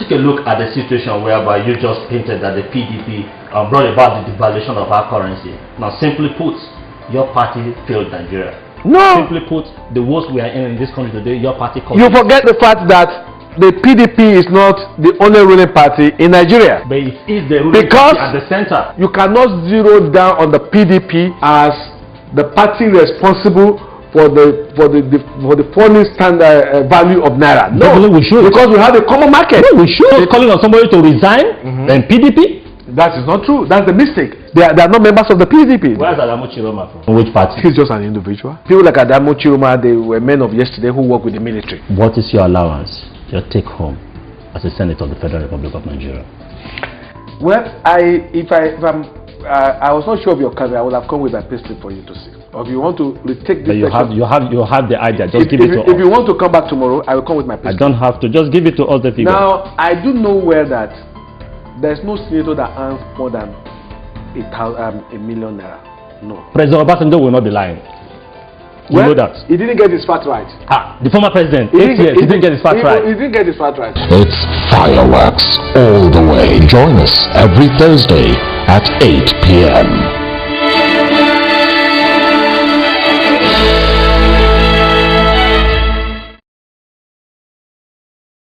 take a look at the situation whereby you just hinted that the PDP brought about the devaluation of our currency. Now, simply put, your party failed Nigeria. No. Simply put, the worst we are in this country today, your party. You forget the fact that the PDP is not the only ruling party in Nigeria. But it is the ruling party at the center. You cannot zero down on the PDP as the party responsible for the foreign standard value of naira. No, we should, because we have a common market. No, we should. Calling on somebody to resign, then PDP. That is not true. That's the mistake. They are not members of the PDP. Where is Adamu Chiroma from? Which party? He's just an individual. People like Adamu Chiroma, they were men of yesterday who work with the military. What is your allowance, your take home, as a senator of the Federal Republic of Nigeria? Well, I was not sure of your career. I would have come with a pistol for you to see. Or if you want to retake this, you have the idea. Just give it to us. If you want to come back tomorrow, I will come with my pistol. I don't have to. Just give it to us. The figure. Now, I do know where that there's no senator that earns more than a million naira. No. President Obasanjo will not be lying. You know that. He didn't get his fact right. The former president, 8 years, he didn't get his fact right. He didn't get his fact right. It's fireworks all the way. Join us every Thursday at 8 p.m.